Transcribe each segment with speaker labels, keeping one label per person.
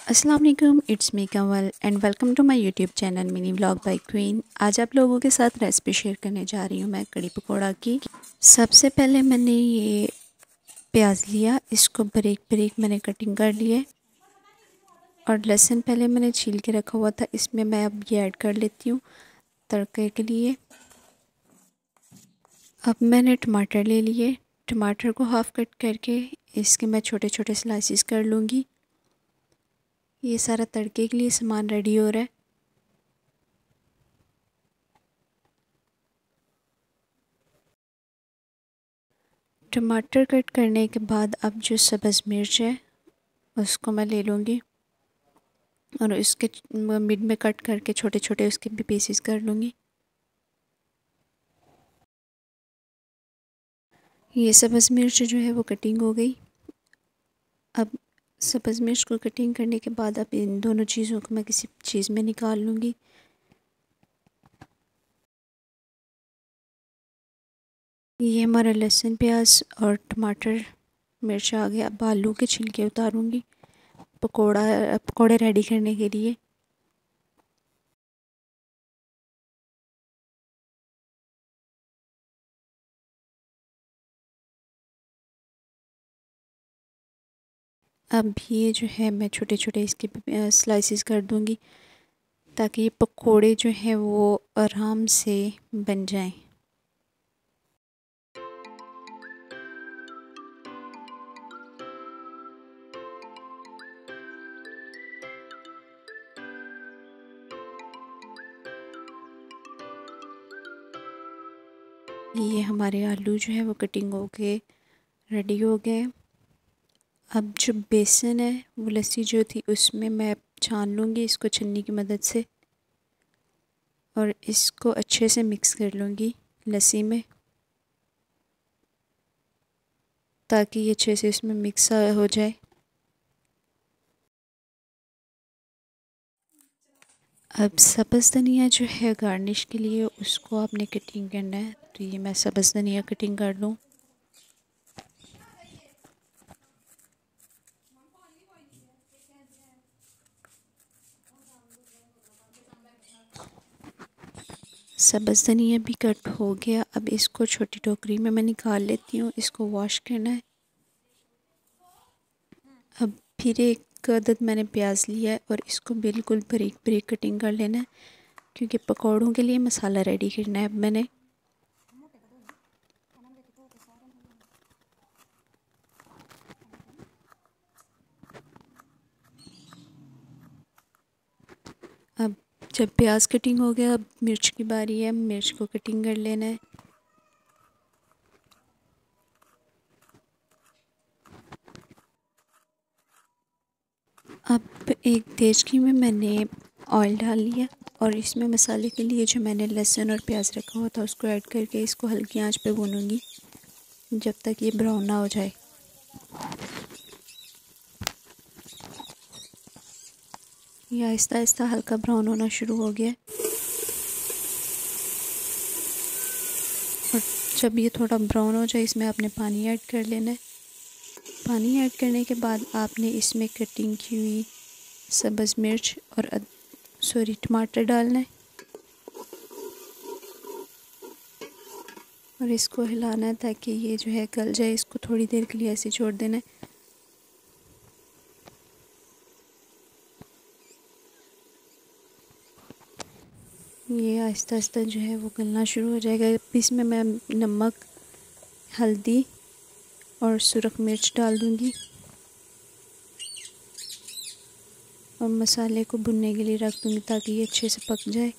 Speaker 1: अस्सलाम वालेकुम, it's me Kanwal and welcome to my YouTube channel mini vlog by queen. आज आप लोगों के साथ रेसिपी शेयर करने जा रही हूँ मैं कड़ी पकौड़ा की। सबसे पहले मैंने ये प्याज लिया, इसको बारीक बारीक मैंने कटिंग कर लिए और लहसुन पहले मैंने छील के रखा हुआ था, इसमें मैं अब ये ऐड कर लेती हूँ तड़के के लिए। अब मैंने टमाटर ले लिए, टमाटर को हाफ़ कट करके इसके मैं छोटे छोटे स्लाइसिस कर लूँगी। ये सारा तड़के के लिए सामान रेडी हो रहा है। टमाटर कट करने के बाद अब जो सब्ज़ मिर्च है उसको मैं ले लूँगी और इसके मिड में कट करके छोटे छोटे उसके भी पीसेस कर लूँगी। ये सब्ज़ मिर्च जो है वो कटिंग हो गई। अब सब्ज़ मिर्च को कटिंग करने के बाद अब इन दोनों चीज़ों को मैं किसी चीज़ में निकाल लूँगी। ये हमारा लहसुन प्याज और टमाटर मिर्च आ गया। अब आलू के छिलके उतारूँगी पकोड़े रेडी करने के लिए। अब ये जो है मैं छोटे छोटे इसके स्लाइसेस कर दूँगी ताकि ये पकोड़े जो हैं वो आराम से बन जाएं। ये हमारे आलू जो है वो कटिंग हो के रेडी हो गए। अब जो बेसन है वो लस्सी जो थी उसमें मैं छान लूँगी इसको छन्नी की मदद से और इसको अच्छे से मिक्स कर लूँगी लस्सी में ताकि ये अच्छे से इसमें मिक्स हो जाए। अब सब्ज़ धनिया जो है गार्निश के लिए उसको आपने कटिंग करना है, तो ये मैं सब्ज़ धनिया कटिंग कर लूँ। सब्ज़ धनिया भी कट हो गया। अब इसको छोटी टोकरी में मैं निकाल लेती हूँ, इसको वॉश करना है। अब फिर एक अदद मैंने प्याज लिया है और इसको बिल्कुल बारीक बारीक कटिंग कर लेना है क्योंकि पकौड़ों के लिए मसाला रेडी करना है। अब मैंने अब जब प्याज कटिंग हो गया अब मिर्च की बारी है, मिर्च को कटिंग कर लेना है। अब एक देचकी में मैंने ऑयल डाल लिया और इसमें मसाले के लिए जो मैंने लहसुन और प्याज रखा हुआ था उसको ऐड करके इसको हल्की आंच पे भूनूंगी जब तक ये ब्राउन ना हो जाए। ये आहिस्ता आहिस्ता हल्का ब्राउन होना शुरू हो गया और जब ये थोड़ा ब्राउन हो जाए इसमें आपने पानी ऐड कर लेना है। पानी ऐड करने के बाद आपने इसमें कटिंग की हुई सब्ज़ मिर्च और टमाटर डालना है और इसको हिलाना है ताकि ये जो है गल जाए। इसको थोड़ी देर के लिए ऐसे छोड़ देना है। ये आहिस्ता आहिस्ता जो है वो गलना शुरू हो जाएगा। इसमें मैं नमक, हल्दी और सुरख मिर्च डाल दूँगी और मसाले को भुनने के लिए रख दूँगी ताकि ये अच्छे से पक जाए।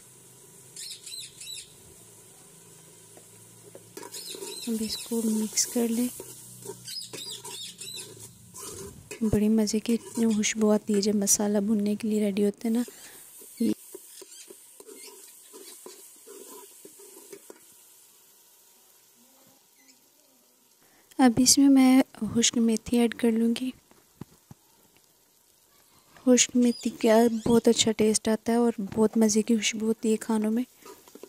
Speaker 1: अब इसको मिक्स कर लें। बड़ी मज़े की खुशबू आती है जब मसाला भुनने के लिए रेडी होते हैं ना। अब इसमें मैं खुश्क मेथी ऐड कर लूँगी। खुश्क मेथी का बहुत अच्छा टेस्ट आता है और बहुत मज़े की खुशबू होती है खानों में।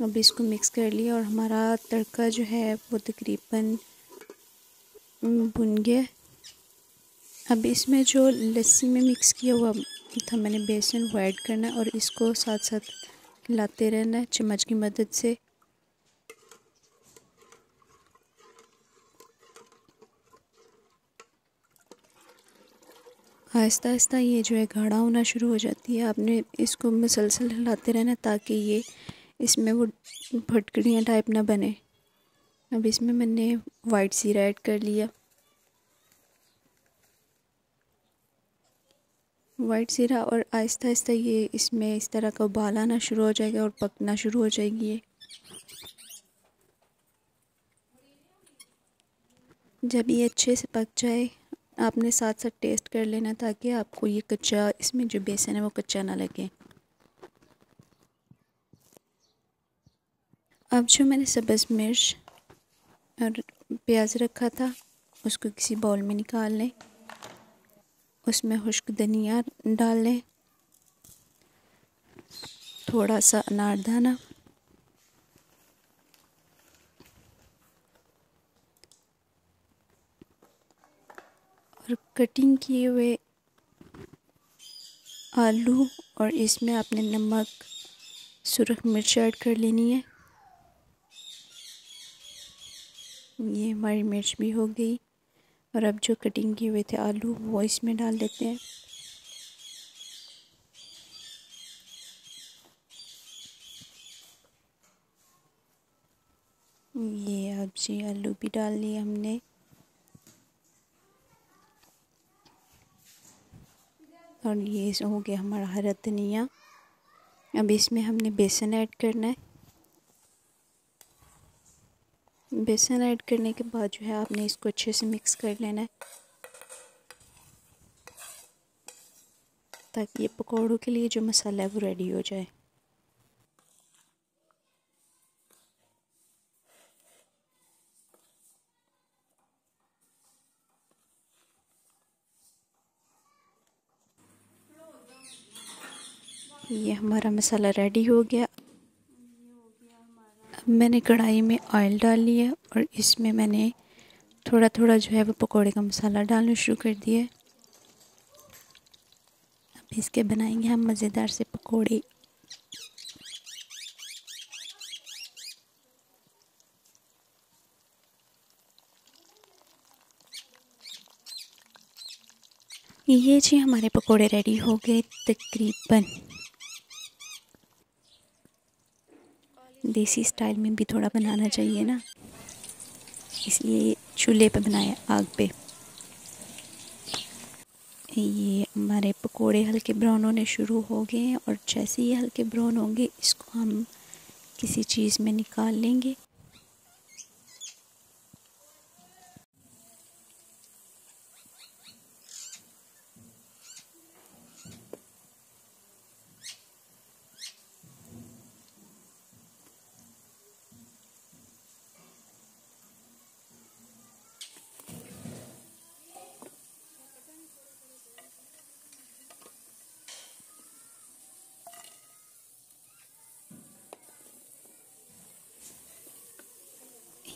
Speaker 1: अब इसको मिक्स कर लिया और हमारा तड़का जो है वो तकरीबन भुन गया। अब इसमें जो लस्सी में मिक्स किया हुआ तो मैंने बेसन को ऐड करना है और इसको साथ साथ हिलाते रहना है चम्मच की मदद से। आहिस्ता आहिस्ता ये जो है गाढ़ा होना शुरू हो जाती है। आपने इसको मुसलसल हिलाते रहना ताकि ये इसमें वो फटकड़ियाँ टाइप ना बने। अब इसमें मैंने वाइट सीरा ऐड कर लिया। वाइट सीरा और आहिस्ता आहिस्ता ये इसमें इस तरह का उबाल आना शुरू हो जाएगा और पकना शुरू हो जाएगी ये। जब ये अच्छे से पक जाए आपने साथ साथ टेस्ट कर लेना ताकि आपको ये कच्चा, इसमें जो बेसन है वो कच्चा ना लगे। अब जो मैंने सब्ज़ मिर्च और प्याज रखा था उसको किसी बाउल में निकाल लें। उसमें खुश्क धनिया डाल लें, थोड़ा सा अनारदाना, और कटिंग किए हुए आलू, और इसमें आपने नमक, सुरख मिर्च ऐड कर लेनी है। ये हमारी मिर्च भी हो गई और अब जो कटिंग किए हुए थे आलू वो इसमें डाल देते हैं। ये अब जी आलू भी डाल लिए हमने और ये हो गया हमारा हरा धनिया। अब इसमें हमने बेसन ऐड करना है। बेसन ऐड करने के बाद जो है आपने इसको अच्छे से मिक्स कर लेना है ताकि ये पकौड़ों के लिए जो मसाला है वो रेडी हो जाए। ये हमारा मसाला रेडी हो गया। अब मैंने कढ़ाई में ऑयल डाल लिया और इसमें मैंने थोड़ा थोड़ा जो है वो पकोड़े का मसाला डालना शुरू कर दिया। अब इसके बनाएंगे हम मज़ेदार से पकोड़े। ये जी हमारे पकोड़े रेडी हो गए तकरीबन। देसी स्टाइल में भी थोड़ा बनाना चाहिए ना, इसलिए चूल्हे पे बनाया, आग पे। ये हमारे पकोड़े हल्के ब्राउन होने शुरू हो गए हैं और जैसे ही हल्के ब्राउन होंगे इसको हम किसी चीज़ में निकाल लेंगे।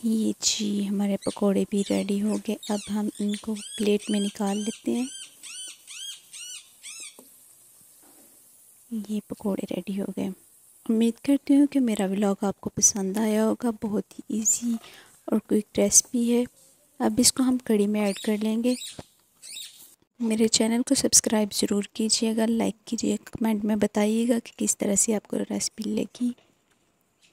Speaker 1: ये जी हमारे पकोड़े भी रेडी हो गए। अब हम इनको प्लेट में निकाल लेते हैं। ये पकोड़े रेडी हो गए। उम्मीद करती हूँ कि मेरा व्लॉग आपको पसंद आया होगा। बहुत ही इजी और क्विक रेसिपी है। अब इसको हम कढ़ी में ऐड कर लेंगे। मेरे चैनल को सब्सक्राइब ज़रूर कीजिएगा, लाइक कीजिएगा, कमेंट में बताइएगा कि किस तरह से आपको रेसिपी लगी।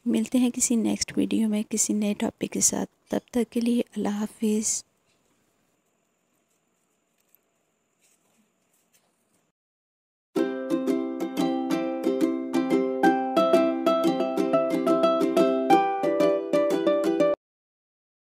Speaker 1: मिलते हैं किसी नेक्स्ट वीडियो में किसी नए टॉपिक के साथ। तब तक के लिए अल्लाह हाफिज़।